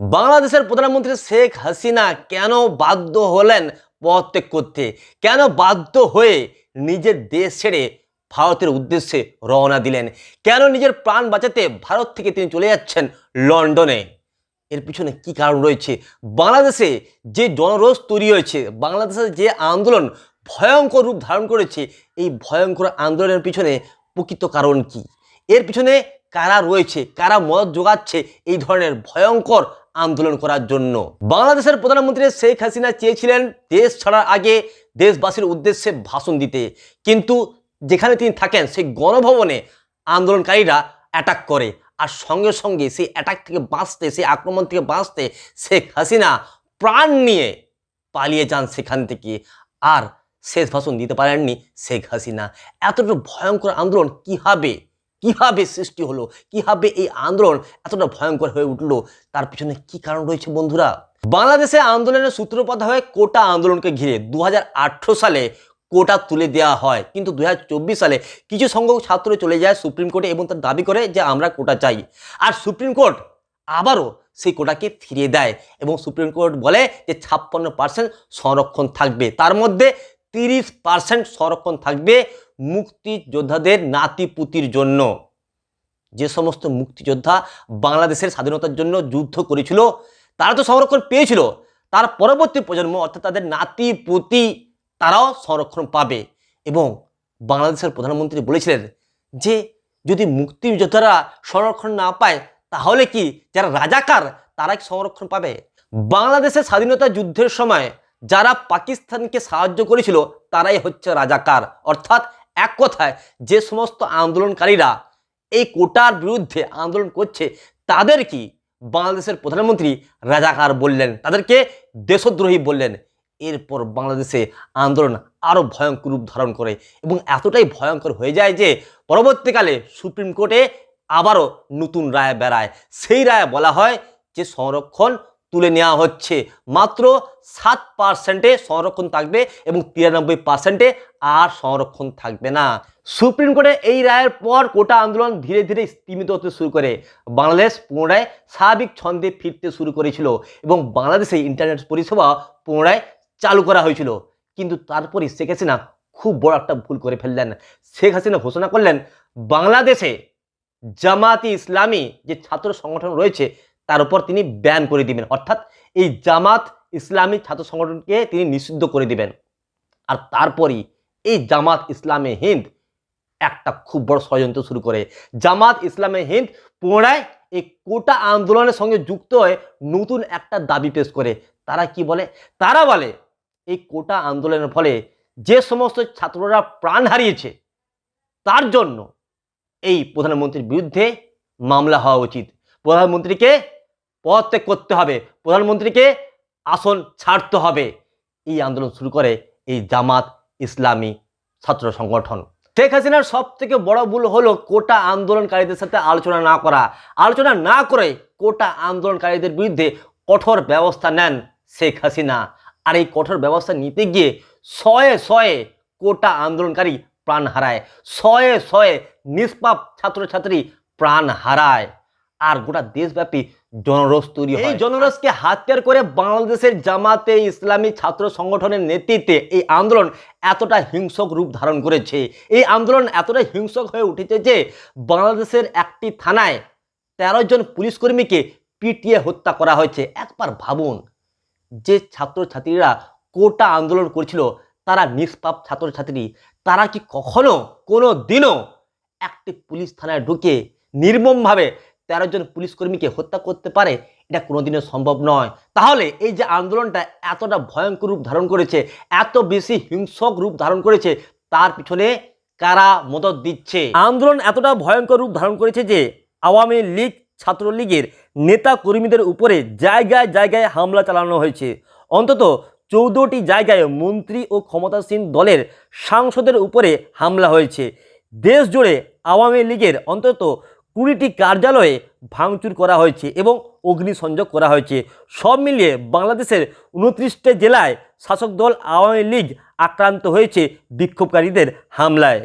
বাংলাদেশের প্রধানমন্ত্রী শেখ হাসিনা কেন বাধ্য হলেন পদত্যাগ করতে? কেন বাধ্য হয়ে নিজের দেশ ছেড়ে ভারতের উদ্দেশ্যে রওনা দিলেন? কেন নিজের প্রাণ বাঁচাতে ভারত থেকে তিনি চলে যাচ্ছেন লন্ডনে? এর পিছনে কি কারণ রয়েছে? বাংলাদেশে যে জনরোষ তৈরি হয়েছে, বাংলাদেশের যে আন্দোলন ভয়ঙ্কর রূপ ধারণ করেছে, এই ভয়ঙ্কর আন্দোলনের পিছনে প্রকৃত কারণ কি? এর পিছনে কারা রয়েছে, কারা মদত যোগাচ্ছে এই ধরনের ভয়ঙ্কর আন্দোলন করার জন্য? বাংলাদেশের প্রধানমন্ত্রী শেখ হাসিনা চেয়েছিলেন দেশ ছাড়ার আগে দেশবাসীর উদ্দেশ্যে ভাষণ দিতে, কিন্তু যেখানে তিনি থাকেন সেই গণভবনে আন্দোলনকারীরা অ্যাটাক করে, আর সঙ্গে সঙ্গে সেই অ্যাটাক থেকে বাঁচতে, সেই আক্রমণ থেকে বাঁচতে শেখ হাসিনা প্রাণ নিয়ে পালিয়ে যান সেখান থেকে, আর শেষ ভাষণ দিতে পারেননি শেখ হাসিনা। এতটা ভয়ঙ্কর আন্দোলন কিভাবে সৃষ্টি হলো, কিভাবে এই আন্দোলন এতটা ভয়ঙ্কর হয়ে উঠলো, তার পিছনে কি কারণ রয়েছে বন্ধুরা? বাংলাদেশে আন্দোলনের সূত্রপাত হয় কোটা আন্দোলনকে ঘিরে। 2018 সালে কোটা তুলে দেওয়া হয়, কিন্তু 2024 সালে কিছু সংখ্যক ছাত্র চলে যায় সুপ্রিম কোর্টে এবং তার দাবি করে যে আমরা কোটা চাই, আর সুপ্রিম কোর্ট আবারও সেই কোটাকে ফিরিয়ে দেয় এবং সুপ্রিম কোর্ট বলে যে 56% সংরক্ষণ থাকবে, তার মধ্যে 30% সংরক্ষণ থাকবে মুক্তিযোদ্ধাদের নাতিপুতির জন্য। যে সমস্ত মুক্তিযোদ্ধা বাংলাদেশের স্বাধীনতার জন্য যুদ্ধ করেছিল তারা তো সংরক্ষণ পেয়েছিল, তার পরবর্তী প্রজন্ম অর্থাৎ তাদের নাতিপুতি তারাও সংরক্ষণ পাবে। এবং বাংলাদেশের প্রধানমন্ত্রী বলেছিলেন যে যদি মুক্তিযোদ্ধারা সংরক্ষণ না পায় তাহলে কি যারা রাজাকার তারা কি সংরক্ষণ পাবে? বাংলাদেশের স্বাধীনতা যুদ্ধের সময় যারা পাকিস্তানকে সাহায্য করেছিল তারাই হচ্ছে রাজাকার। অর্থাৎ এক কথায় যে সমস্ত আন্দোলনকারীরা এই কোটার বিরুদ্ধে আন্দোলন করছে তাদের কি বাংলাদেশের প্রধানমন্ত্রী রাজাকার বললেন, তাদেরকে দেশদ্রোহী বললেন। এরপর বাংলাদেশে আন্দোলন আরও ভয়ঙ্কর রূপ ধারণ করে এবং এতটাই ভয়ঙ্কর হয়ে যায় যে পরবর্তীকালে সুপ্রিম কোর্টে আবারও নতুন রায় বেরায়। সেই রায়ে বলা হয় যে সংরক্ষণ তুলে নেওয়া হচ্ছে, মাত্র 7% সংরক্ষণ থাকবে এবং 93% আর সংরক্ষণ থাকবে না। সুপ্রিম কোর্টে এই রায়ের পর কোটা আন্দোলন ধীরে ধীরে স্তীমিত হতে শুরু করে। বাংলাদেশ পুনরায় স্বাভাবিক ছন্দে ফিরতে শুরু করেছিল এবং বাংলাদেশে ইন্টারনেট পরিষেবা পুনরায় চালু করা হয়েছিল। কিন্তু তারপরে শেখ হাসিনা খুব বড় একটা ভুল করে ফেললেন। শেখ হাসিনা ঘোষণা করলেন বাংলাদেশে জামাতি ইসলামী যে ছাত্র সংগঠন রয়েছে তার উপর তিনি ব্যান করে দিবেন, অর্থাৎ এই জামাত ইসলামী ছাত্র সংগঠনকে তিনি নিষিদ্ধ করে দিবেন। আর তারপরই এই জামাত ইসলামে হিন্দ একটা খুব বড় ষড়যন্ত্র শুরু করে। জামাত ইসলামে হিন্দ পুনরায় এই কোটা আন্দোলনের সঙ্গে যুক্ত হয়ে নতুন একটা দাবি পেশ করে। তারা কি বলে? তারা বলে এই কোটা আন্দোলনের ফলে যে সমস্ত ছাত্ররা প্রাণ হারিয়েছে তার জন্য এই প্রধানমন্ত্রীর বিরুদ্ধে মামলা হওয়া উচিত, প্রধানমন্ত্রীকে পদত্যাগ করতে হবে, প্রধানমন্ত্রীকে আসন ছাড়তে হবে। এই আন্দোলন শুরু করে এই জামাত ইসলামী ছাত্র সংগঠন। শেখ হাসিনার সব থেকে বড় ভুল হলো কোটা আন্দোলনকারীদের সাথে আলোচনা না করা। আলোচনা না করে কোটা আন্দোলনকারীদের বিরুদ্ধে কঠোর ব্যবস্থা নেন শেখ হাসিনা। আর এই কঠোর ব্যবস্থা নিতে গিয়ে শয়ে শয়ে কোটা আন্দোলনকারী প্রাণ হারায়, শয়ে শয়ে নিষ্পাপ ছাত্রছাত্রী প্রাণ হারায়, আর গোটা দেশব্যাপী জনরোষ তৈরি হয়। এই জনরোষকে হাতিয়ার করে বাংলাদেশের জামাতে ইসলামী ছাত্র সংগঠনের নেতৃত্বে এই আন্দোলন এতটা হিংসক রূপ ধারণ করেছে। এই আন্দোলন এতটা হিংসক হয়ে উঠেছে যে বাংলাদেশের একটি থানায় 13 জন পুলিশকর্মীকে পিটিয়ে হত্যা করা হয়েছে। একবার ভাবুন, যে ছাত্রছাত্রীরা কোটা আন্দোলন করেছিল তারা নিষ্পাপ ছাত্রছাত্রী, তারা কি কখনো কোনো দিনও একটি পুলিশ থানায় ঢুকে নির্মমভাবে 13 জন পুলিশকর্মীকে হত্যা করতে পারে? এটা কোনোদিনও সম্ভব নয়। তাহলে এই যে আন্দোলনটা এতটা ভয়ঙ্কর রূপ ধারণ করেছে, এত বেশি হিংসক রূপ ধারণ করেছে, তার পিছনে কারা মদত দিচ্ছে? আন্দোলন এতটা ভয়ঙ্কর রূপ ধারণ করেছে যে আওয়ামী লীগ, ছাত্রলীগের নেতা কর্মীদের উপরে জায়গায় জায়গায় হামলা চালানো হয়েছে। অন্তত 14টি জায়গায় মন্ত্রী ও ক্ষমতাসীন দলের সাংসদের উপরে হামলা হয়েছে। দেশ জুড়ে আওয়ামী লীগের অন্তত 20টি কার্যালয়ে ভাঙচুর করা হয়েছে এবং অগ্নিসংযোগ করা হয়েছে। সব মিলিয়ে বাংলাদেশের 29টি জেলায় শাসক দল আওয়ামী লীগ আক্রান্ত হয়েছে বিক্ষোভকারীদের হামলায়।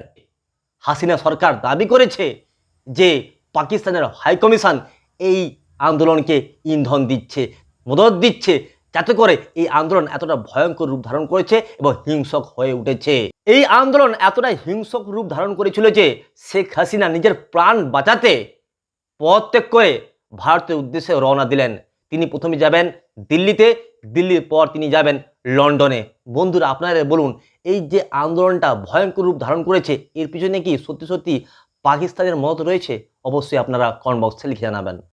হাসিনা সরকার দাবি করেছে যে পাকিস্তানের হাইকমিশন এই আন্দোলনকে ইন্ধন দিচ্ছে, মদত দিচ্ছে, যাতে করে এই আন্দোলন এতটা ভয়ঙ্কর রূপ ধারণ করেছে এবং হিংসক হয়ে উঠেছে। এই আন্দোলন এতটাই হিংসক রূপ ধারণ করেছিল যে শেখ হাসিনা নিজের প্রাণ বাঁচাতে পদত্যাগ করে ভারতের উদ্দেশ্যে রওনা দিলেন। তিনি প্রথমে যাবেন দিল্লিতে, দিল্লির পর তিনি যাবেন লন্ডনে। বন্ধুরা, আপনারা বলুন, এই যে আন্দোলনটা ভয়ঙ্কর রূপ ধারণ করেছে, এর পিছনে কি সত্যি সত্যি পাকিস্তানের মদত রয়েছে? অবশ্যই আপনারা কমেন্ট বক্সে লিখে জানাবেন।